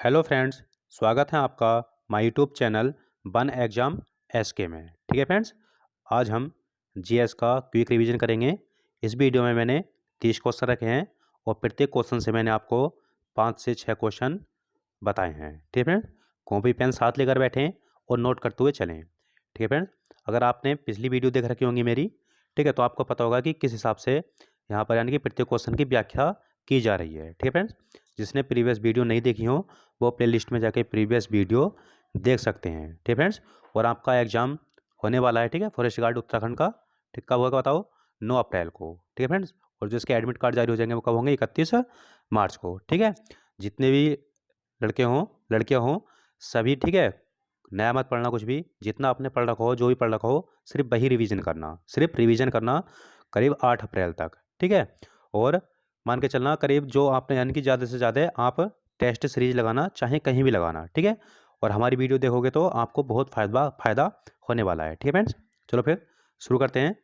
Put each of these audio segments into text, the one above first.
Hello friends, स्वागत है आपका my YouTube channel one exam SK में। ठीक है फ्रेंड्स, आज हम जीएस का क्विक रिवीजन करेंगे। इस वीडियो में मैंने 30 क्वेश्चन रखे हैं और प्रत्येक क्वेश्चन से मैंने आपको 5 से 6 क्वेश्चन बताए हैं। ठीक है फ्रेंड्स, कॉपी पेन साथ लेकर बैठें और नोट करते हुए चलें। ठीक है फ्रेंड्स, अगर आपने पिछली वीडियो देख रखी होंगी मेरी, ठीक है, तो आपको पता होगा कि किस हिसाब से यहाँ पर यानी कि प्रत्येक क्वेश्चन की व्याख्या की जा रही है। ठीक है फ्रेंड्स, जिसने प्रीवियस वीडियो नहीं देखी हो वो प्लेलिस्ट में जाके प्रीवियस वीडियो देख सकते हैं। ठीक है फ्रेंड्स, और आपका एग्जाम होने वाला है, ठीक है, फॉरेस्ट गार्ड उत्तराखंड का। ठीक, कब होगा बताओ? 9 अप्रैल को। ठीक है फ्रेंड्स, और जो इसके एडमिट कार्ड जारी हो जाएंगे वो कब होंगे? 31 मार्च को। ठीक है, जितने भी लड़के हों लड़कियां हों सभी, ठीक है, नया मत पढ़ना कुछ भी। जितना आपने पढ़ रखा हो, जो भी पढ़ रखा हो, सिर्फ वही रिवीजन करना, सिर्फ रिवीजन करना करीब 8 अप्रैल तक। ठीक है, और मान के चलना करीब जो आपने यानी कि ज़्यादा से ज़्यादा आप टेस्ट सीरीज लगाना, चाहे कहीं भी लगाना। ठीक है, और हमारी वीडियो देखोगे तो आपको बहुत फ़ायदा होने वाला है। ठीक है फ्रेंड्स, चलो फिर शुरू करते हैं।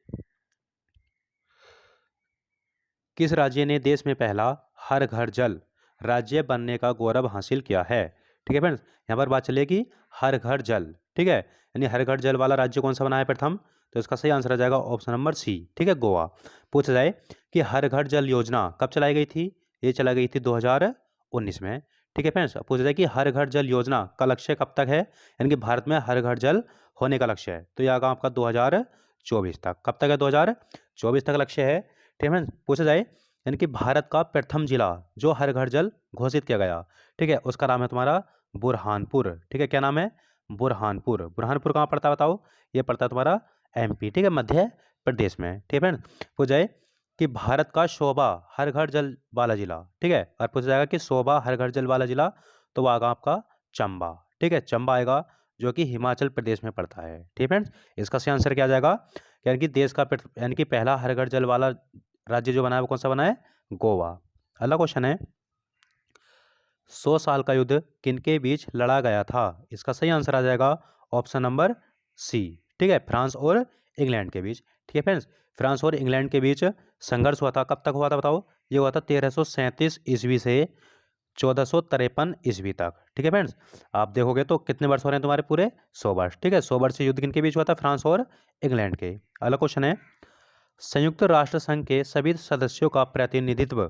किस राज्य ने देश में पहला हर घर जल राज्य बनने का गौरव हासिल किया है? ठीक है फ्रेंड्स, यहाँ पर बात चलेगी हर घर जल। ठीक है, यानी हर घर जल वाला राज्य कौन सा बना है प्रथम? तो इसका सही आंसर आ जाएगा ऑप्शन नंबर सी। ठीक है, गोवा। पूछा जाए कि हर घर जल योजना कब चलाई गई थी? ये चलाई गई थी 2019 में। ठीक है फ्रेंड्स, पूछा जाए कि हर घर जल योजना का लक्ष्य कब तक है, यानी कि भारत में हर घर जल होने का लक्ष्य है, तो यह आगा आपका 2024 तक। कब तक है? 2024 तक लक्ष्य है। ठीक है फ्रेंड्स, पूछा जाए यानी कि भारत का प्रथम जिला जो हर घर जल घोषित किया गया, ठीक है, उसका नाम है तुम्हारा बुरहानपुर। ठीक है, क्या नाम है? बुरहानपुर। बुरहानपुर कहाँ पड़ता है बताओ? ये पड़ता है तुम्हारा एमपी, ठीक है, मध्य प्रदेश में। ठीक है फ्रेंड, पूछा जाए कि भारत का शोभा हर घर जल वाला जिला, ठीक है, और पूछा जाएगा कि शोभा हर घर जल वाला जिला, तो वो आएगा आपका चंबा। ठीक है, चंबा आएगा जो कि हिमाचल प्रदेश में पड़ता है। ठीक है फ्रेंड्स, इसका सही आंसर क्या आ जाएगा? यानी कि देश का यानी कि पहला हर घर जल वाला राज्य जो बना है वो कौन सा बना है? गोवा। अगला क्वेश्चन है, 100 साल का युद्ध किनके बीच लड़ा गया था? इसका सही आंसर आ जाएगा ऑप्शन नंबर सी। ठीक है, फ्रांस और इंग्लैंड के बीच। ठीक है फ्रेंड्स, फ्रांस और इंग्लैंड के बीच संघर्ष हुआ था। कब तक हुआ था बताओ? ये हुआ था 1337 ईस्वी से 1453 ईस्वी तक। ठीक है फ्रेंड्स, आप देखोगे तो कितने वर्ष हो रहे हैं तुम्हारे? पूरे 100 वर्ष। ठीक है, 100 वर्ष से युद्ध किनके बीच हुआ था? फ्रांस और इंग्लैंड के। अगला क्वेश्चन है, संयुक्त राष्ट्र संघ के सभी सदस्यों का प्रतिनिधित्व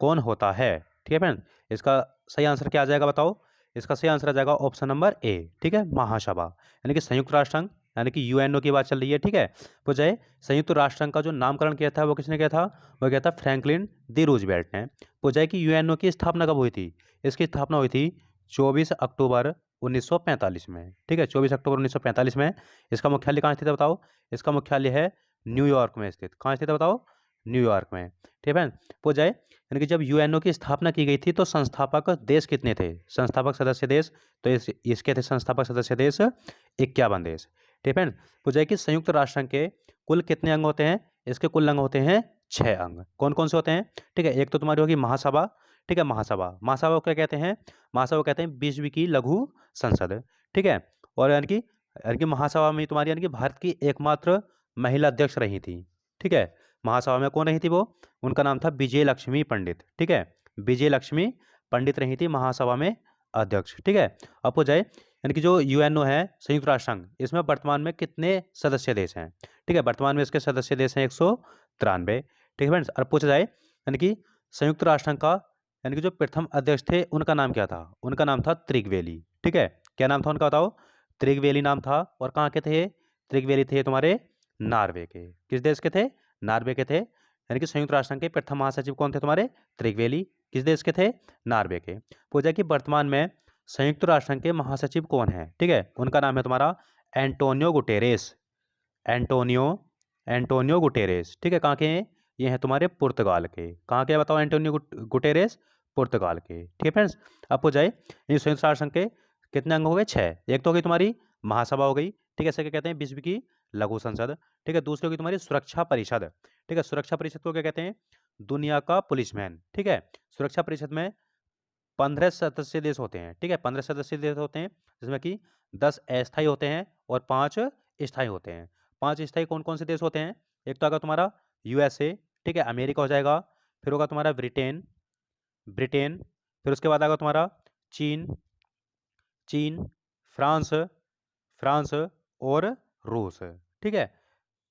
कौन होता है? ठीक है फ्रेंड, इसका सही आंसर क्या आ जाएगा बताओ? इसका सही आंसर आ जाएगा ऑप्शन नंबर ए। ठीक है, महासभा, यानी कि संयुक्त राष्ट्र संघ, यानी कि यूएनओ की बात चल रही है। ठीक है, तो जाए संयुक्त राष्ट्र संघ का जो नामकरण किया था वो किसने किया था? वो किया था फ्रैंकलिन डी रूजवेल्ट ने। तो जाए कि यूएनओ की स्थापना कब हुई थी? इसकी स्थापना हुई थी 24 अक्टूबर 1945 में। ठीक है, 24 अक्टूबर 1945 में। इसका मुख्यालय कहाँ स्थित है बताओ? इसका मुख्यालय है न्यूयॉर्क में स्थित। कहाँ स्थित है बताओ? न्यूयॉर्क में। ठीक है, हो जाए यानी कि जब यूएनओ की स्थापना की गई थी तो संस्थापक देश कितने थे? संस्थापक सदस्य देश, तो इसके थे संस्थापक सदस्य देश 51 देश। ठीक है, हो जाए कि संयुक्त राष्ट्र संघ के कुल कितने अंग होते हैं? इसके कुल अंग होते हैं 6 अंग। कौन कौन से होते हैं? ठीक है, एक तो तुम्हारी होगी महासभा। ठीक है, महासभा, महासभा को क्या कहते हैं? महासभा को कहते हैं विश्व की लघु संसद। ठीक है, और यानी कि महासभा में तुम्हारी यानी कि भारत की एकमात्र महिला अध्यक्ष रही थी। ठीक है, महासभा में कौन रही थी वो? उनका नाम था विजय लक्ष्मी पंडित। ठीक है, विजय लक्ष्मी पंडित रही थी महासभा में अध्यक्ष। ठीक है, अब हो जाए यानी कि जो यूएनओ है संयुक्त राष्ट्र संघ, इसमें वर्तमान में कितने सदस्य देश हैं? ठीक है, वर्तमान में इसके सदस्य देश हैं 193। ठीक है फ्रेंड्स, और पूछा जाए यानी कि संयुक्त राष्ट्र संघ का यानी कि जो प्रथम अध्यक्ष थे उनका नाम क्या था? उनका नाम था त्रिगवेली। ठीक है, क्या नाम था उनका बताओ? त्रिगवेली नाम था। और कहाँ के थे? त्रिगवेली थे तुम्हारे नॉर्वे के। किस देश के थे? नॉर्वे के थे। यानी कि संयुक्त राष्ट्र संघ के प्रथम महासचिव कौन थे तुम्हारे? त्रिगवेली। किस देश के थे? नॉर्वे के। पूछा कि वर्तमान में संयुक्त राष्ट्र संघ के महासचिव कौन है? ठीक है, उनका नाम है तुम्हारा Antonio Guterres. Antonio Antonio Guterres. ठीक है, कहाँ के हैं? ये हैं तुम्हारे पुर्तगाल के। कहाँ के बताओ? एंटोनियो गुटेरेस, पुर्तगाल के। ठीक है फ्रेंड्स, अब हो जाए ये संयुक्त राष्ट्र संघ के कितने अंग हो गए? 6। एक तो हो गई तुम्हारी महासभा हो गई। ठीक है, इसे क्या कहते हैं? विश्व की लघु संसद। ठीक है, दूसरी होगी तुम्हारी सुरक्षा परिषद। ठीक है, सुरक्षा परिषद को क्या कहते हैं? दुनिया का पुलिसमैन। ठीक है, सुरक्षा परिषद में 15 सदस्य देश होते हैं। ठीक है, 15 सदस्य देश होते हैं, जिसमें कि 10 अस्थायी होते हैं और 5 स्थायी होते हैं। 5 स्थायी कौन कौन से देश होते हैं? एक तो आएगा तुम्हारा यूएसए। ठीक है, अमेरिका हो जाएगा। फिर होगा तुम्हारा ब्रिटेन, ब्रिटेन। फिर उसके बाद आएगा तुम्हारा चीन, चीन, फ्रांस, फ्रांस और रूस। ठीक है,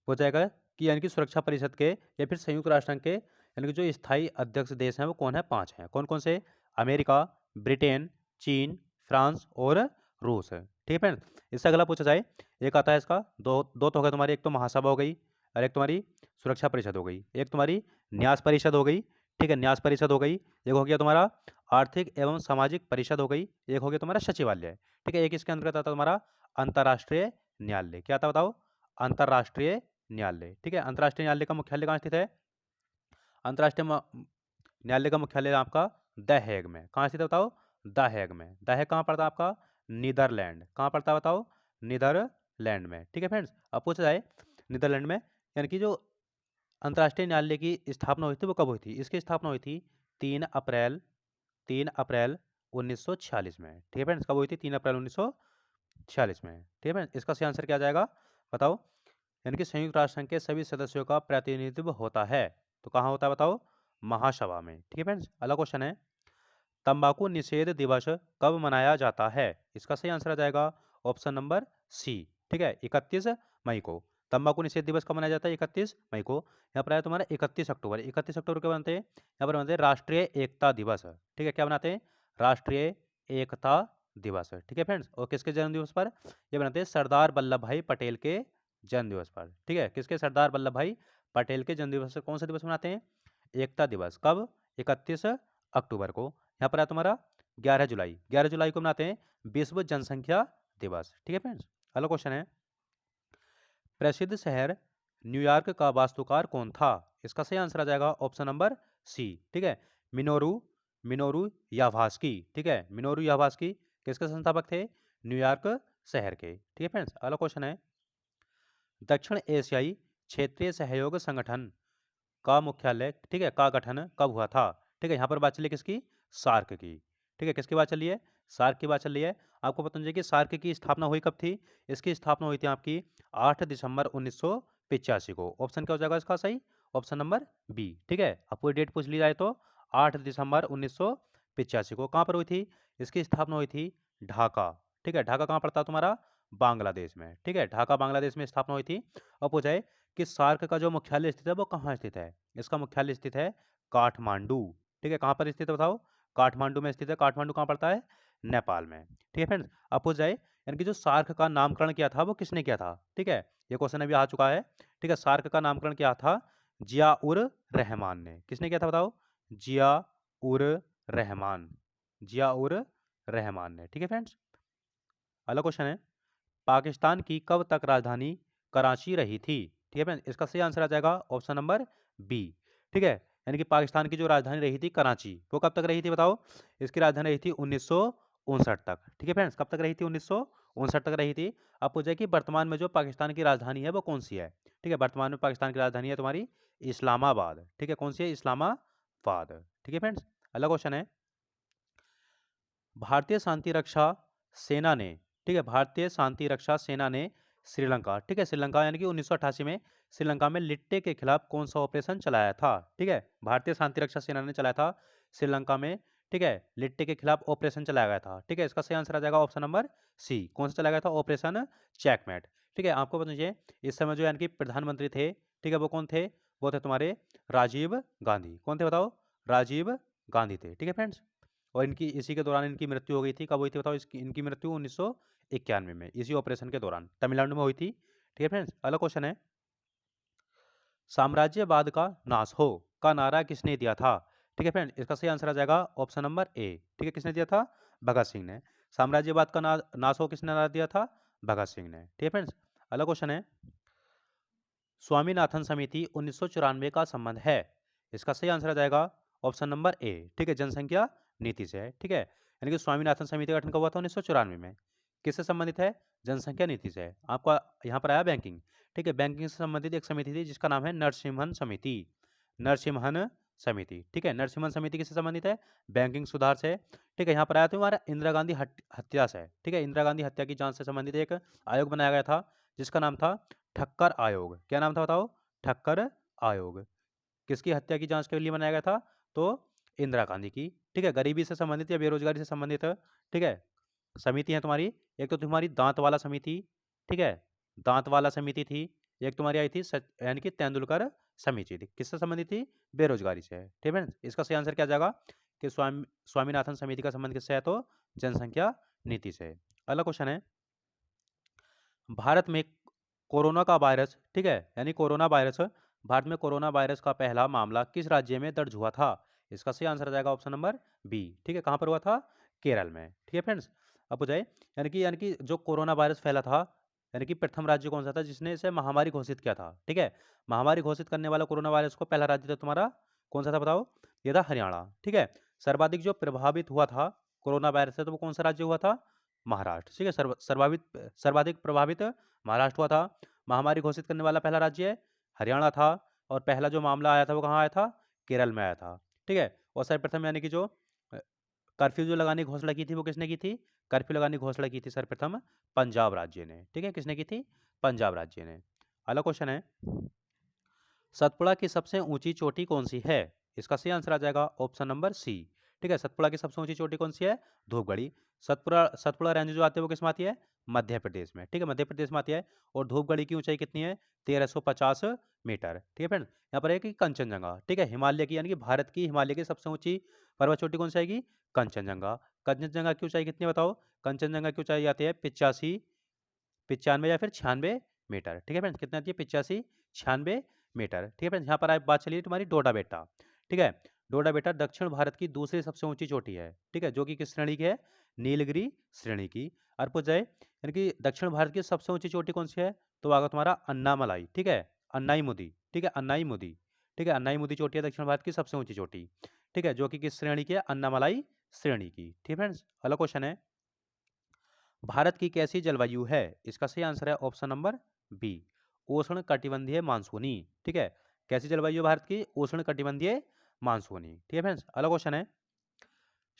हो जाएगा कि यानी कि सुरक्षा परिषद के या फिर संयुक्त राष्ट्र संघ के यानी कि जो स्थायी अध्यक्ष देश हैं वो कौन है, 5 हैं। कौन कौन से? अमेरिका, ब्रिटेन, चीन, फ्रांस और रूस। ठीक है फ्रेंड्स, इससे अगला पूछा जाए, एक आता है इसका, दो दो तो हो गए तुम्हारी, एक तो महासभा हो गई और एक तुम्हारी सुरक्षा परिषद हो गई, एक तुम्हारी न्यास परिषद हो गई। ठीक है, न्यास परिषद हो गई, एक हो गया तुम्हारा आर्थिक एवं सामाजिक परिषद हो गई, एक हो गया तुम्हारा सचिवालय। ठीक है, एक इसके अंतर्गत आता है तुम्हारा अंतर्राष्ट्रीय न्यायालय। क्या आता है बताओ? अंतर्राष्ट्रीय न्यायालय। ठीक है, अंतर्राष्ट्रीय न्यायालय का मुख्यालय कहाँ स्थित है? अंतर्राष्ट्रीय न्यायालय का मुख्यालय आपका द हेग में। कहाँ स्थित है बताओ? द हेग में। द हेग कहाँ पड़ता है आपका? नीदरलैंड। कहाँ पड़ता है बताओ? नीदरलैंड में। ठीक है फ्रेंड्स, अब पूछा जाए नीदरलैंड में यानी कि जो अंतर्राष्ट्रीय न्यायालय की स्थापना हुई थी वो कब हुई थी? इसकी स्थापना हुई थी 3 अप्रैल 3 अप्रैल 1946 में। ठीक है फ्रेंड्स, कब हुई थी? 3 अप्रैल 1946 में। ठीक है फ्रेंड्स, इसका सही आंसर क्या आ जाएगा बताओ? यानी कि संयुक्त राष्ट्र संघ के सभी सदस्यों का प्रतिनिधित्व होता है, तो कहाँ होता है बताओ? महासभा में। ठीक है फ्रेंड्स, अगला क्वेश्चन है, तंबाकू निषेध दिवस कब मनाया जाता है? इसका सही आंसर आ जाएगा ऑप्शन नंबर सी। ठीक है, 31 मई को। तंबाकू निषेध दिवस कब मनाया जाता है? 31 मई को। यहाँ पर आया तुम्हारा 31 अक्टूबर। 31 अक्टूबर क्या बनते हैं? यहाँ पर बनते हैं राष्ट्रीय एकता दिवस। ठीक है, क्या बनाते हैं? राष्ट्रीय एकता दिवस। ठीक है फ्रेंड्स, और किसके जन्म दिवस पर? ये बनाते हैं सरदार वल्लभ भाई पटेल के जन्म दिवस पर। ठीक है, किसके? सरदार वल्लभ भाई पटेल के जन्म दिवस पर कौन सा दिवस मनाते हैं? एकता दिवस। कब? 31 अक्टूबर को। यहाँ पर है तुम्हारा 11 जुलाई। 11 जुलाई को मनाते हैं विश्व जनसंख्या दिवस। ठीक है फ्रेंड्स, अगला क्वेश्चन है, प्रसिद्ध शहर न्यूयॉर्क का वास्तुकार कौन था? इसका सही आंसर आ जाएगा ऑप्शन नंबर सी। ठीक है, मिनोरू मिनोरू यावास्की। ठीक है, मिनोरू यावास्की किसके संस्थापक थे? न्यूयॉर्क शहर के। ठीक है फ्रेंड्स, अगला क्वेश्चन है, दक्षिण एशियाई क्षेत्रीय सहयोग संगठन का मुख्यालय, ठीक है, का गठन कब हुआ था? ठीक है, यहाँ पर बात चली किसकी? सार्क की। ठीक है, किसकी बात चल रही है? सार्क की बात चल रही है। आपको पता चाहिए कि सार्क की स्थापना हुई कब थी? इसकी स्थापना हुई थी आपकी 8 दिसंबर 1985 को। ऑप्शन क्या हो जाएगा इसका सही? Option number B. ठीक है, आपको डेट पूछ ली जाए तो 8 दिसंबर 1985 को। कहाँ पर हुई थी? इसकी स्थापना हुई थी ढाका। ठीक है, ढाका कहाँ पड़ता है तुम्हारा? बांग्लादेश में। ठीक है, ढाका बांग्लादेश में स्थापना हुई थी। अब पूछा है कि सार्क का जो मुख्यालय स्थित है वो कहाँ स्थित है? इसका मुख्यालय स्थित है काठमांडू। ठीक है, कहाँ पर स्थित है बताओ? काठमांडू में स्थित है। काठमांडू कहाँ पड़ता है? नेपाल में। ठीक है फ्रेंड्स, अब पूछ जाए यानी कि जो सार्क का नामकरण किया था वो किसने किया था? ठीक है, ये क्वेश्चन अभी आ चुका है। ठीक है, सार्क का नामकरण किया था जिया उर रहमान ने। किसने किया था बताओ? जिया उर रहमान। जिया उर रहमान ने। ठीक है फ्रेंड्स, अगला क्वेश्चन है, पाकिस्तान की कब तक राजधानी कराची रही थी? ठीक है फ्रेंड्स, इसका सही आंसर आ जाएगा ऑप्शन नंबर बी। ठीक है, यानी कि पाकिस्तान की जो राजधानी रही थी कराची, वो कब तक रही थी बताओ? इसकी राजधानी रही थी 1959 तक। ठीक है फ्रेंड्स, कब तक रही थी? 1959 तक रही थी। अब पूछे कि वर्तमान में जो पाकिस्तान की राजधानी है वो कौन सी है? ठीक है, वर्तमान में पाकिस्तान की राजधानी है तुम्हारी इस्लामाबाद। ठीक है, कौन सी है? इस्लामाबाद। ठीक है फ्रेंड्स, अगला क्वेश्चन है, भारतीय शांति रक्षा सेना ने, ठीक है, भारतीय शांति रक्षा सेना ने श्रीलंका, ठीक है, श्रीलंका यानी कि 1988 में श्रीलंका में लिट्टे के खिलाफ कौन सा ऑपरेशन चलाया था? ठीक है, भारतीय शांति रक्षा सेना ने चलाया था श्रीलंका में, ठीक है, लिट्टे के खिलाफ ऑपरेशन चलाया गया था। ठीक है, इसका सही आंसर आ जाएगा ऑप्शन नंबर सी। कौन सा चलाया गया था? Operation checkmate. ठीक है, आपको बता दीजिए इस समय जो यानी कि प्रधानमंत्री थे, ठीक है, वो कौन थे? वो थे तुम्हारे राजीव गांधी। कौन थे बताओ? राजीव गांधी थे। ठीक है फ्रेंड्स, और इनकी इसी के दौरान इनकी मृत्यु हो गई थी। कब हुई थी बताओ? इसकी इनकी मृत्यु 1991 में इसी ऑपरेशन के दौरान तमिलनाडु में हुई थी। ठीक है फ्रेंड्स, अगला क्वेश्चन है, साम्राज्यवाद का नाश हो का नारा किसने दिया था? ठीक है फ्रेंड, इसका सही आंसर आ जाएगा ऑप्शन नंबर ए। ठीक है, किसने दिया था? भगत सिंह ने। साम्राज्यवाद का नाश हो किसने नारा दिया था? भगत सिंह ने। ठीक है फ्रेंड्स, अगला क्वेश्चन है, स्वामीनाथन समिति 1994 का संबंध है? इसका सही आंसर आ जाएगा ऑप्शन नंबर ए। ठीक है, जनसंख्या नीति से है। ठीक है, यानी कि स्वामीनाथन समिति का गठन कब हुआ था? 1994 में। किससे संबंधित है? जनसंख्या नीति से है। आपका यहाँ पर आया बैंकिंग। ठीक है, बैंकिंग से संबंधित एक समिति थी जिसका नाम है नरसिम्हन समिति। नरसिम्हन समिति। ठीक है, नरसिम्हन समिति किससे संबंधित है? बैंकिंग सुधार से। ठीक है, यहाँ पर आया था हमारा इंदिरा गांधी हत्या से। ठीक है, इंदिरा गांधी हत्या की जांच से संबंधित एक आयोग बनाया गया था जिसका नाम था ठक्कर आयोग। क्या नाम था बताओ? ठक्कर आयोग। किसकी हत्या की जांच के लिए बनाया गया था? तो इंदिरा गांधी की ठीक है, गरीबी से संबंधित या बेरोजगारी से संबंधित, ठीक है, समिति है तुम्हारी। एक तो तुम्हारी दांत वाला समिति, ठीक है, दांत वाला समिति थी। एक तुम्हारी आई थी यानी कि तेंदुलकर समिति थी। किससे संबंधित थी? बेरोजगारी से। ठीक है, इसका सही आंसर क्या जाएगा कि स्वामीनाथन समिति का संबंध किससे है? तो जनसंख्या नीति से। अगला क्वेश्चन है, भारत में कोरोना का वायरस, ठीक है, यानी कोरोना वायरस, भारत में कोरोना वायरस का पहला मामला किस राज्य में दर्ज हुआ था? इसका सही आंसर आ जाएगा ऑप्शन नंबर बी। ठीक है, कहाँ पर हुआ था? केरल में। ठीक है फ्रेंड्स, अब हो जाए, यानी कि जो कोरोना वायरस फैला था, यानी कि प्रथम राज्य कौन सा था जिसने इसे महामारी घोषित किया था? ठीक है, महामारी घोषित करने वाला कोरोना वायरस को पहला राज्य था तुम्हारा कौन सा था बताओ? ये था हरियाणा। ठीक है, सर्वाधिक जो प्रभावित हुआ था कोरोना वायरस से, तो वो कौन सा राज्य हुआ था? महाराष्ट्र। ठीक है, सर्वाधिक प्रभावित महाराष्ट्र हुआ था। महामारी घोषित करने वाला पहला राज्य हरियाणा था, और पहला जो मामला आया था वो कहाँ आया था? केरल में आया था। ठीक है, और सर्वप्रथम यानी कि जो कर्फ्यू जो लगाने की घोषणा की थी वो किसने की थी? कर्फ्यू लगाने की घोषणा की थी सर्वप्रथम पंजाब राज्य ने। ठीक है, किसने की थी? पंजाब राज्य ने। अगला क्वेश्चन है, सतपुड़ा की सबसे ऊंची चोटी कौन सी है? इसका सही आंसर आ जाएगा ऑप्शन नंबर सी। ठीक है, सतपुड़ा की सबसे ऊंची चोटी कौन सी है? धूपगढ़ी। सतपुड़ा रेंज जो आती है वो किस में आती है? मध्य प्रदेश में। ठीक है, मध्य प्रदेश में आती है। और धूपगढ़ी की ऊंचाई कितनी है? 1350 मीटर। ठीक है फ्रेंड, यहाँ पर है कि कंचनजंगा, ठीक है, हिमालय की यानी कि भारत की हिमालय की सबसे ऊंची पर्वत चोटी कौन सी आएगी? कंचनजंगा। कंचनजंगा की ऊंचाई कितनी है बताओ? कंचनजंगा की ऊंचाई आती है 85, 95 या फिर 96 मीटर। ठीक है फ्रेंड्स, कितनी आती है? 85, 96 मीटर। ठीक है फ्रेंड्स, यहाँ पर आप बात चलिए तुम्हारी डोडा बेटा। ठीक है, डोडा बेटा दक्षिण भारत की दूसरी सबसे ऊंची चोटी है। ठीक है, जो कि किस श्रेणी की है? नीलगिरी श्रेणी की। और पूछ जाए, यानी कि दक्षिण भारत की सबसे ऊंची चोटी कौन सी है? तो आगा तुम्हारा अन्नामलाई। ठीक है, अन्नाई मुदी। ठीक है, अन्नाई मुदी। ठीक है, अन्नाई मुदी चोटी है दक्षिण भारत की सबसे ऊंची चोटी। ठीक है, जो कि किस श्रेणी की है? अन्नामलाई श्रेणी की। ठीक है फ्रेंड्स, अगला क्वेश्चन है, भारत की कैसी जलवायु है? इसका सही आंसर है ऑप्शन नंबर बी, उष्ण कटिबंधीय मानसूनी। ठीक है, कैसी जलवायु है भारत की? उष्ण कटिबंधीय मानसूनी। ठीक है फ्रेंड्स, अगला क्वेश्चन है,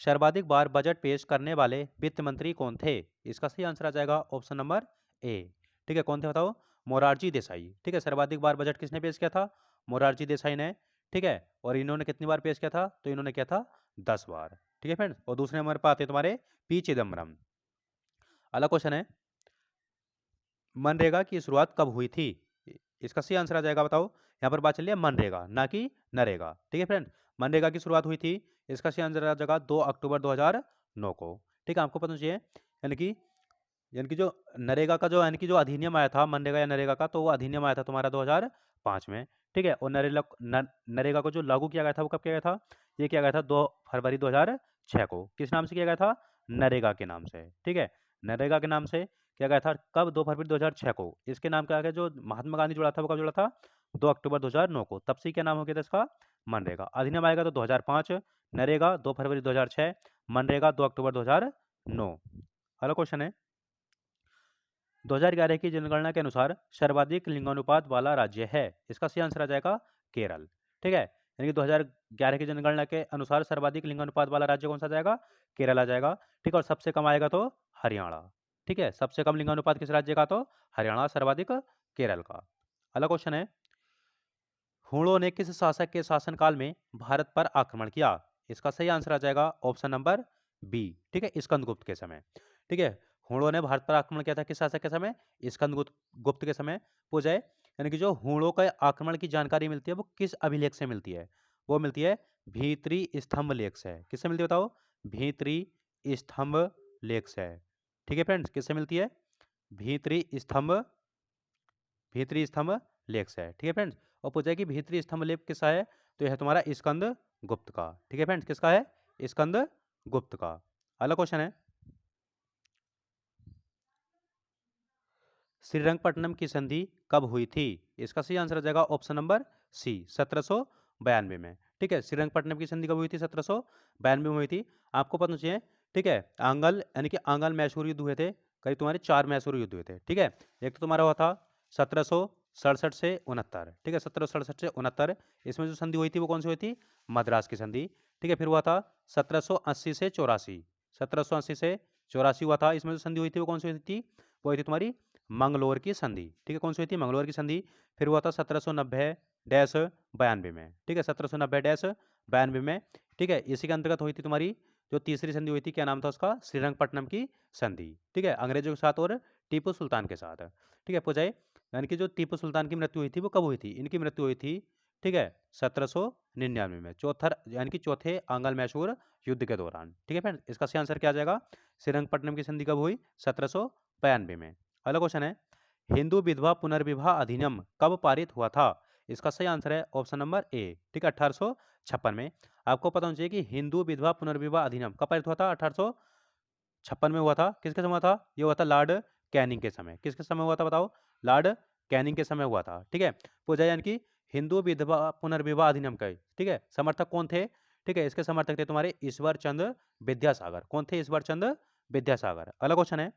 सर्वाधिक बार बजट पेश करने वाले वित्त मंत्री कौन थे? इसका सही आंसर आ जाएगा ऑप्शन नंबर ए। ठीक है, कौन थे बताओ? मोरारजी देसाई। ठीक है, सर्वाधिक बार बजट किसने पेश किया था? मोरारजी देसाई ने। ठीक है, और इन्होंने कितनी बार पेश किया था? तो इन्होंने किया था 10 बार। ठीक है फ्रेंड्स, और दूसरे नंबर पर आते हैं तुम्हारे पी चिदम्बरम। अगला क्वेश्चन है, मनरेगा की शुरुआत कब हुई थी? इसका सही आंसर आ जाएगा बताओ? यहाँ पर बात चलिए मनरेगा, ना कि नरेगा। ठीक है फ्रेंड, मनरेगा की शुरुआत हुई थी, इसका सही आंसर आ जाएगा 2 अक्टूबर 2009 को। ठीक है, आपको पता चाहिए, यानी कि जो नरेगा का जो यानी कि जो अधिनियम आया था मनरेगा या नरेगा का, तो वो अधिनियम आया था तुम्हारा 2005 में। ठीक है, और नरेगा को जो लागू किया गया था वो कब किया गया था? ये किया गया था 2 फरवरी 2006 को। किस नाम से किया गया था? नरेगा के नाम से। ठीक है, नरेगा के नाम से किया गया था। कब? 2 फरवरी 2006 को। इसके नाम क्या गया? जो महात्मा गांधी जुड़ा था वो कब जुड़ा था? 2 अक्टूबर 2009 को। तब से क्या नाम हो गया था इसका? मनरेगा। अधिनियम आएगा तो 2005, नरेगा 2 फरवरी 2006, मनरेगा 2 अक्टूबर 2009। अगला क्वेश्चन है, 2011 की जनगणना के अनुसार सर्वाधिक लिंगानुपात वाला राज्य है? इसका सही आंसर आ जाएगा केरल। ठीक है, यानी कि 2011 की जनगणना के अनुसार सर्वाधिक लिंगानुपात वाला राज्य कौन सा आ जाएगा? केरल आ जाएगा। ठीक है, और सबसे कम आएगा तो हरियाणा। ठीक है, सबसे कम लिंगानुपात किस राज्य का? तो हरियाणा, सर्वाधिक केरल का। अगला क्वेश्चन है, हुणों ने किस शासक के शासनकाल में भारत पर आक्रमण किया? इसका सही आंसर आ जाएगा ऑप्शन नंबर बी। ठीक है, स्कंदगुप्त के समय। ठीक है, हुणों ने भारत पर आक्रमण किया था किस शासक के समय? स्कंदगुप्त के समय। पूछा जाए, यानी कि जो हुणों के आक्रमण की जानकारी मिलती है वो किस अभिलेख से मिलती है? वो मिलती है भीतरी स्तंभ लेख से। किससे मिलती है बताओ? भीतरी स्तंभ लेख से। ठीक है फ्रेंड्स, किससे मिलती है? भीतरी स्तंभ लेख से है। ठीक है फ्रेंड्स, और पूछा है कि भीतरी स्तंभ लेख किसका है? तो यह है तुम्हारा स्कंद गुप्त का। ठीक है फ्रेंड्स, किसका है? स्कंद गुप्त का। अगला क्वेश्चन है, श्रीरंगपट्टनम की संधि कब हुई थी? इसका सही आंसर आ जाएगा ऑप्शन नंबर सी, 1792 में। ठीक है, श्रीरंगपट्टनम की संधि कब हुई थी? 1792 में हुई थी। आपको पता चाहिए, ठीक है, आंगल यानी कि आंगल मैसूर युद्ध हुए थे, करीब तुम्हारे 4 मैसूर युद्ध हुए थे। ठीक है, एक तो तुम्हारा हुआ था 1767 से 69। ठीक है, 1767 से 69, इसमें जो संधि हुई थी वो कौन सी हुई थी? मद्रास की संधि। ठीक है, फिर हुआ था 1780 से 84, 1780 से 84 हुआ था, इसमें जो संधि हुई थी वो कौन सी हुई थी? वो हुई थी तुम्हारी मंगलोर की संधि। ठीक है, कौन सी हुई थी? मंगलोर की संधि। फिर हुआ था 1790 डैश 92 में। ठीक है, 1790 डैश 1992 में, ठीक है। इसी के अंतर्गत हुई थी तुम्हारी जो तीसरी संधि हुई थी, क्या नाम था उसका, श्रीरंगपट्टनम की संधि, ठीक है, अंग्रेजों के साथ और टीपू सुल्तान के साथ, ठीक है। पूछाए यानी कि जो टीपू सुल्तान की मृत्यु हुई थी वो कब हुई थी, इनकी मृत्यु हुई थी, ठीक है, 1799 में, यानी कि चौथे आंग्ल मैसूर युद्ध के दौरान, ठीक है फ्रेंड्स। इसका सही आंसर क्या आ जाएगा, श्रीरंगपट्टनम की संधि कब हुई, 1792 में। अगला क्वेश्चन है, हिंदू विधवा पुनर्विवाह अधिनियम कब पारित हुआ था, इसका सही आंसर है ऑप्शन नंबर ए, ठीक है, 1856 में। आपको पता होना चाहिए कि हिंदू विधवा पुनर्विवाह अधिनियम कब पारित हुआ था, 1856 में हुआ था। किसके समय हुआ था, ये हुआ था लॉर्ड कैनिंग के समय। किसके समय हुआ था बताओ, लॉर्ड कैनिंग के समय हुआ था, ठीक है। पूछा यानी कि हिंदू विधवा पुनर्विवाह अधिनियम का, ठीक है, समर्थक कौन थे, ठीक है, इसके समर्थक थे तुम्हारे ईश्वर चंद्र विद्यासागर। कौन थे, ईश्वर चंद्र विद्यासागर। अगला क्वेश्चन है,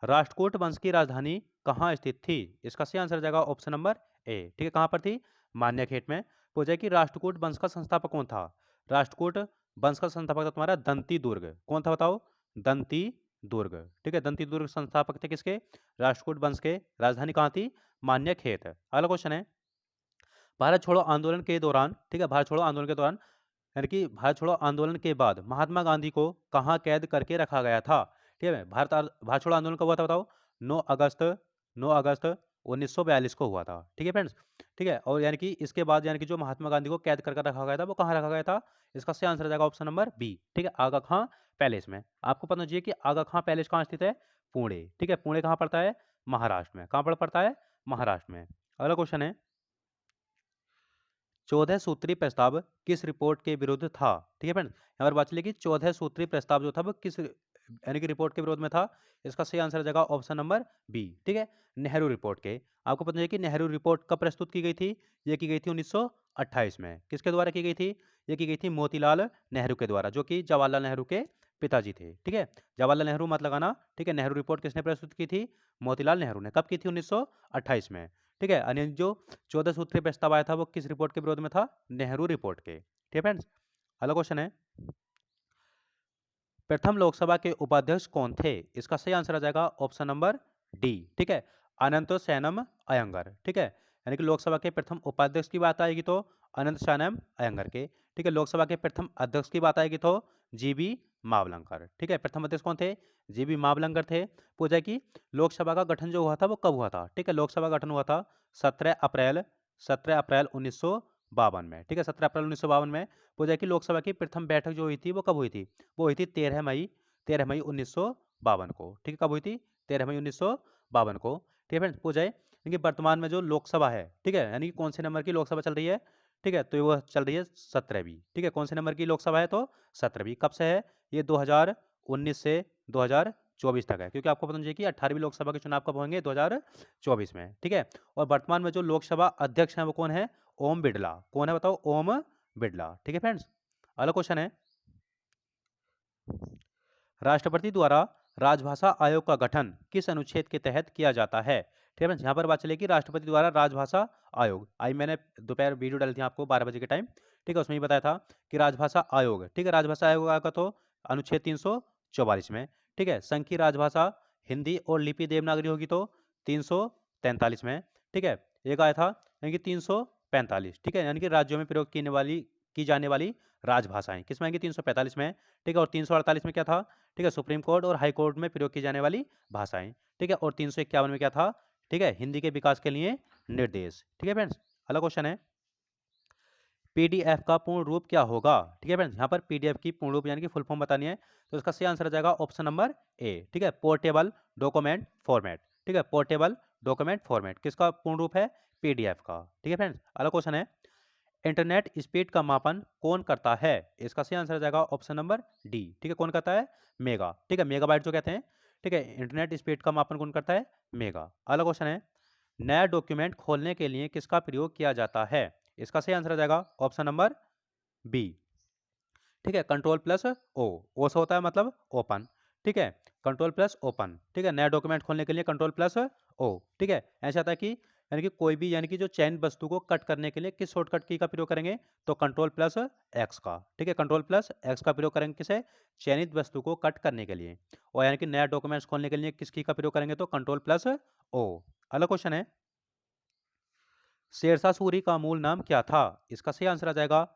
राष्ट्रकूट वंश की राजधानी कहाँ स्थित थी, इसका सही आंसर जाएगा ऑप्शन नंबर ए, ठीक है, कहाँ पर थी, मान्यखेत में। पूछा कि राष्ट्रकूट वंश का संस्थापक कौन था, राष्ट्रकूट वंश का संस्थापक था तुम्हारा दंती दुर्ग। कौन था बताओ, दंती दुर्ग, ठीक है, दंती दुर्ग संस्थापक थे किसके, राष्ट्रकूट वंश के। राजधानी कहाँ थी, मान्यखेत। अगला क्वेश्चन है, भारत छोड़ो आंदोलन के दौरान, ठीक है, भारत छोड़ो आंदोलन के दौरान यानी कि भारत छोड़ो आंदोलन के बाद महात्मा गांधी को कहाँ कैद करके रखा गया था, ठीक है। भारत छोड़ो आंदोलन कब हुआ था बताओ, 9 अगस्त 9 अगस्त 1942 को हुआ था, ठीक है फ्रेंड्स, ठीक है। और यानी कि इसके बाद यानी कि जो महात्मा गांधी को कैद करके रखा गया था वो कहाँ रखा गया था, इसका सही आंसर जाएगा ऑप्शन नंबर बी, ठीक है, आगा खां पैलेस में। आपको पता चाहिए कि आगा खां पैलेस कहाँ स्थित है, पुणे, ठीक है, पुणे कहाँ पड़ता है, महाराष्ट्र में। कहाँ पर पड़ता है, महाराष्ट्र में। अगला क्वेश्चन है, 14 सूत्री प्रस्ताव किस रिपोर्ट के विरुद्ध था, ठीक है फ्रेंड्स। यहाँ पर बात चलिए कि 14 सूत्री प्रस्ताव जो था वो किस यानी कि रिपोर्ट के विरोध में था, इसका सही आंसर जाएगा ऑप्शन नंबर बी, ठीक है, नेहरू रिपोर्ट के। आपको पता है कि नेहरू रिपोर्ट कब प्रस्तुत की गई थी, ये की गई थी 1928 में। किसके द्वारा की गई थी, ये की गई थी मोतीलाल नेहरू के द्वारा, जो कि जवाहरलाल नेहरू के पिताजी थे, ठीक है। जवाहरलाल नेहरू मत लगाना, ठीक है। नेहरू रिपोर्ट किसने प्रस्तुत की थी, मोतीलाल नेहरू ने। कब की थी, 1928 में, ठीक है। यानी जो 14 सूत्रीय प्रस्ताव आया था वो किस रिपोर्ट के विरोध में था, नेहरू रिपोर्ट के, ठीक है फ्रेंड्स। अगला क्वेश्चन है, प्रथम लोकसभा के उपाध्यक्ष कौन थे, इसका सही आंसर आ जाएगा ऑप्शन नंबर डी, ठीक है, अनंत सैनम अयंगर, ठीक है। यानी कि लोकसभा के प्रथम उपाध्यक्ष की बात आएगी तो अनंत सैनम अयंगर के, ठीक है। लोकसभा के प्रथम अध्यक्ष की बात आएगी तो जीबी मावलंकर, ठीक है। प्रथम अध्यक्ष कौन थे, जीबी मावलंकर थे। पूछा कि लोकसभा का गठन जो हुआ था वो कब हुआ था, ठीक है, लोकसभा गठन हुआ था 17 अप्रैल 1952 में, ठीक है, 17 अप्रैल 1952 में। पूछा कि लोकसभा की प्रथम बैठक जो हुई थी वो कब हुई थी, वो हुई थी 13 मई 1952 को, ठीक है, कब हुई थी, 13 मई 1952 को, ठीक है फ्रेंड्स। पूछा है कि वर्तमान में जो लोकसभा है, ठीक है, यानी कि कौन से नंबर की लोकसभा चल रही है, ठीक है, तो वो चल रही है 17वीं, ठीक है। कौन से नंबर की लोकसभा है, तो 17वीं। कब से है, ये 2019 से 2024 तक है, क्योंकि आपको पता चाहिए कि 18वीं लोकसभा के चुनाव कब होंगे, 2024 में, ठीक है। और वर्तमान में जो लोकसभा अध्यक्ष हैं वो कौन है, ओम बिरला। कौन है बताओ, ओम बिरला, ठीक है फ्रेंड्स। अगला क्वेश्चन है, राष्ट्रपति द्वारा राजभाषा आयोग का गठन किस अनुच्छेद के तहत किया जाता है, ठीक है फ्रेंड्स। यहाँ पर बात चलेगी राष्ट्रपति द्वारा राजभाषा आयोग। आई मैंने दोपहर वीडियो डाली थी आपको 12 बजे के टाइम, ठीक है, उसमें ही बताया था कि राजभाषा आयोग, ठीक है, राजभाषा आयोग का तो अनुच्छेद 344 में, ठीक है। संघ की राजभाषा हिंदी और लिपि देवनागरी होगी तो 343 में, ठीक है। एक आया था यानी कि 345, ठीक है, यानी कि राज्यों में प्रयोग की जाने वाली राजभाषाएं किसमें आएंगी, 345 में, ठीक है। और 348 में क्या था, ठीक है, सुप्रीम कोर्ट और हाई कोर्ट में प्रयोग की जाने वाली भाषाएं, ठीक है। और 351 में क्या था, ठीक है, हिंदी के विकास के लिए निर्देश, ठीक है फ्रेंड्स। अगला क्वेश्चन है, पीडीएफ का पूर्ण रूप क्या होगा, ठीक है फ्रेंड्स। यहाँ पर पीडीएफ की पूर्ण रूप यानी कि फुल फॉर्म बतानी है, तो इसका सही आंसर आ जाएगा ऑप्शन नंबर ए, ठीक है, पोर्टेबल डॉक्यूमेंट फॉर्मेट, ठीक है, पोर्टेबल डॉक्यूमेंट फॉर्मेट किसका पूर्ण रूप है, पीडीएफ का, ठीक है फ्रेंड्स। अगला क्वेश्चन है, इंटरनेट स्पीड का मापन कौन करता है, इसका सही आंसर आ जाएगा ऑप्शन नंबर डी, ठीक है, कौन करता है, मेगा, ठीक है, मेगाबाइट जो कहते हैं, ठीक है, इंटरनेट स्पीड का मापन कौन करता है, मेगा। अगला क्वेश्चन है, नया डॉक्यूमेंट खोलने के लिए किसका प्रयोग किया जाता है, इसका सही आंसर आ जाएगा ऑप्शन नंबर बी, ठीक है, कंट्रोल प्लस ओ से होता है मतलब ओपन, ठीक है, कंट्रोल प्लस ओपन, ठीक है, नया डॉक्यूमेंट खोलने के लिए कंट्रोल प्लस ओ, ठीक है। ऐसा आता है कि यानी कि कोई भी यानी कि जो चयन वस्तु को कट करने के लिए किस शॉर्टकट की का प्रयोग करेंगे, तो कंट्रोल प्लस एक्स का, ठीक है, कंट्रोल प्लस एक्स का प्रयोग करेंगे किसे, चयनित वस्तु को कट करने के लिए। और यानी कि नया डॉक्यूमेंट्स खोलने के लिए किस की का प्रयोग करेंगे, तो कंट्रोल प्लस ओ। अगला क्वेश्चन है, शेरशाह सूरी का मूल नाम क्या था, इसका सही आंसर आ जाएगा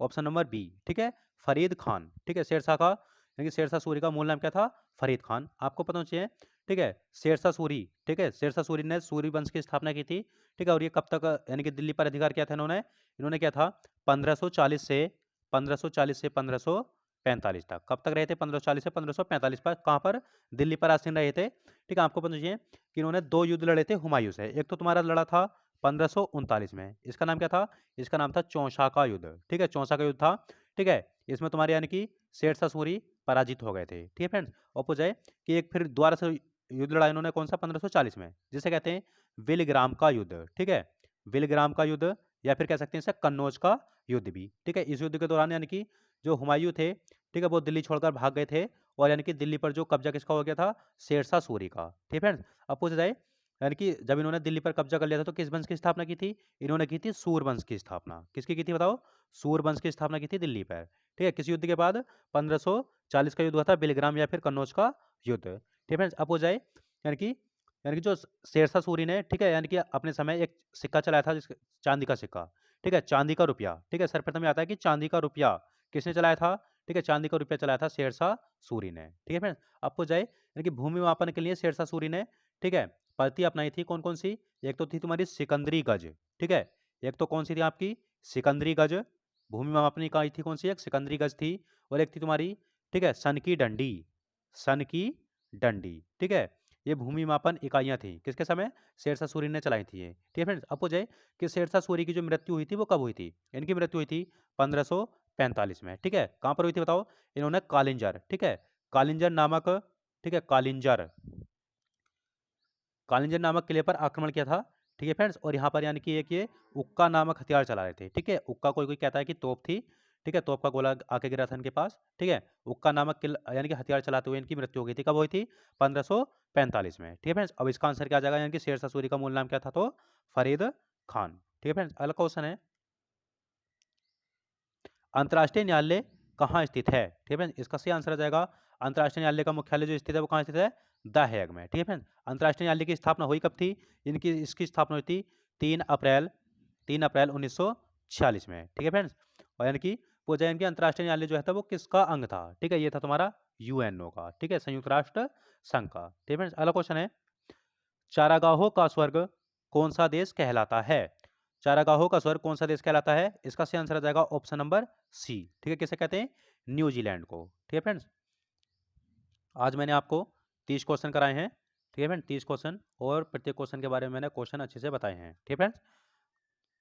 ऑप्शन नंबर बी, ठीक है, फरीद खान, ठीक है। शेरशाह का यानी कि शेरशाह सूरी का मूल नाम क्या था? फरीद खान। आपको पता होना चाहिए, ठीक है। शेरशाह सूरी, ठीक है, शेरशाह सूरी ने सूरी वंश की स्थापना की थी, ठीक है। और ये कब तक यानी कि दिल्ली पर अधिकार किया था इन्होंने? इन्होंने क्या था 1540 से 1545 तक। कब तक रहे थे? 1540 से 1545 पर। कहाँ पर? दिल्ली पर आसीन रहे थे, ठीक है। आपको पता चाहिए कि इन्होंने 2 युद्ध लड़े थे हुमायूं से। एक तो तुम्हारा लड़ा था 1539 में, इसका नाम क्या था? इसका नाम था चौसा का युद्ध, ठीक है, चौसा का युद्ध था, ठीक है। इसमें तुम्हारे यानी कि शेरशाह सूरी पराजित हो गए थे, ठीक है फ्रेंड्स। और पूछा जाए कि एक फिर दोबारा से युद्ध लड़ा इन्होंने, कौन सा? 1540 में, जिसे कहते हैं विलग्राम का युद्ध, ठीक है, विलग्राम का युद्ध, या फिर कह सकते हैं इसे कन्नौज का युद्ध भी, ठीक है। इस युद्ध के दौरान यानी कि जो हुमायूं थे, ठीक है, वो दिल्ली छोड़कर भाग गए थे, और यानी कि दिल्ली पर जो कब्जा किसका हो गया था? शेरशाह सूरी का, ठीक है फ्रेंड्स। अब पूछा जाए यानी कि जब इन्होंने दिल्ली पर कब्जा कर लिया था तो किस वंश की स्थापना की थी? इन्होंने की थी सूरवंश की स्थापना। किसकी की थी बताओ? सूरवंश की स्थापना की थी दिल्ली पर, ठीक है। किस युद्ध के बाद? 1540 का युद्ध हुआ था, बिलग्राम या फिर कन्नौज का युद्ध, ठीक है फ्रेंड्स। अब हो जाए यानी कि जो शेरशाह सूरी ने, ठीक है, यानी कि अपने समय एक सिक्का चलाया था, जिस चांदी का सिक्का, ठीक है, चांदी का रुपया, ठीक है। सर्वप्रथम में आता है कि चांदी का रुपया किसने चलाया था? ठीक है, चांदी का रुपया चलाया था शेरशाह सूरी ने, ठीक है फ्रेंड्स। अब हो जाए यानी कि भूमि मापन के लिए शेरशाह सूरी ने, ठीक है, पद्धति अपनाई थी। कौन कौन सी? एक तो थी तुम्हारी सिकंदरी गज, ठीक है, एक तो कौन सी थी आपकी? सिकंदरी गज। भूमि मापनी इकाई थी कौन सी? एक सिकंदरी गज थी। और एक थी तुम्हारी, ठीक है, सन की डंडी, सन की डंडी, ठीक है। ये भूमि मापन इकाइयां थी किसके समय? शेरशाह सूरी ने चलाई थी ये, ठीक है फ्रेंड्स। अब हो जाए कि शेरशाह सूरी की जो मृत्यु हुई थी वो कब हुई थी? इनकी मृत्यु हुई थी 1545 में, ठीक है। कहाँ पर हुई थी बताओ? इन्होंने कालिंजर, ठीक है, कालिंजर नामक, ठीक है, कालिंजर, कालिंजर नामक किले पर आक्रमण किया था, ठीक है फ्रेंड्स। और यहाँ पर यानी कि एक ये उक्का नामक हथियार चला रहे थे, ठीक है। उक्का कोई कोई कहता है कि तोप थी, ठीक है, तोप का गोला आके गिरा था इनके पास, ठीक है। उक्का नामक यानी कि हथियार चलाते हुए इनकी मृत्यु हो गई थी। कब हुई थी? 1545 में, ठीक है फ्रेंड्स। अब इसका आंसर क्या आ जाएगा? यानी कि शेरशाह सूरी का मूल नाम क्या था? तो फरीद खान, ठीक है फ्रेंड्स। अगला क्वेश्चन है, अंतर्राष्ट्रीय न्यायालय कहाँ स्थित है? ठीक है फ्रेंड्स, इसका सही आंसर आ जाएगा अंतर्राष्ट्रीय न्यायालय का मुख्यालय जो स्थित है वो कहाँ स्थित है? द हेग में, ठीक है फ्रेंड्स। अंतर्राष्ट्रीय न्यायालय की स्थापना हुई कब थी? इनकी इसकी स्थापना हुई थी 3 अप्रैल 1946 में, ठीक है फ्रेंड्स। और यानी कि पूछा यानी कि अंतर्राष्ट्रीय न्यायालय जो है था वो किसका अंग था? ठीक है, ये था तुम्हारा यूएनओ का, ठीक है, संयुक्त राष्ट्र संघ का, ठीक है फ्रेंड्स। अगला क्वेश्चन है, चारागाहों का स्वर्ग कौन सा देश कहलाता है? चारागाहों का स्वर्ग कौन सा देश कहलाता है? इसका सही आंसर आ जाएगा ऑप्शन नंबर सी, ठीक है। किसे कहते हैं? न्यूजीलैंड को, ठीक है फ्रेंड्स। आज मैंने आपको 30 क्वेश्चन कराए हैं, ठीक है फ्रेंड, 30 क्वेश्चन, और प्रत्येक क्वेश्चन के बारे में मैंने क्वेश्चन अच्छे से बताए हैं, ठीक है फ्रेंड्स।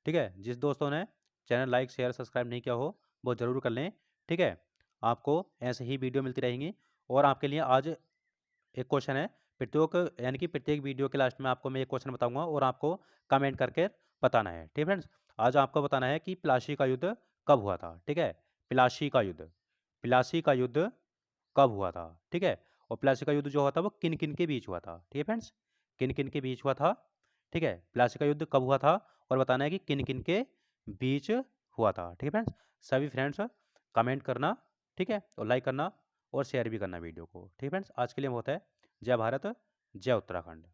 ठीक है, जिस दोस्तों ने चैनल लाइक शेयर सब्सक्राइब नहीं किया हो वो ज़रूर कर लें, ठीक है। आपको ऐसे ही वीडियो मिलती रहेंगी। और आपके लिए आज एक क्वेश्चन है, प्रत्येक यानी कि प्रत्येक वीडियो के लास्ट में आपको मैं एक क्वेश्चन बताऊंगा और आपको कमेंट करके बताना है, ठीक है फ्रेंड्स। आज आपको बताना है कि प्लासी का युद्ध कब हुआ था, ठीक है। प्लासी का युद्ध, प्लासी का युद्ध कब हुआ था, ठीक है। और प्लासी का युद्ध जो हुआ था वो किन किन के बीच हुआ था, ठीक है फ्रेंड्स, किन किन के बीच हुआ था, ठीक है। प्लासी का युद्ध कब हुआ था और बताना है कि किन किन के बीच हुआ था, ठीक है फ्रेंड्स। सभी फ्रेंड्स कमेंट करना, ठीक है, और लाइक करना और शेयर भी करना वीडियो को, ठीक है फ्रेंड्स। आज के लिए बहुत है। जय भारत, जय उत्तराखंड।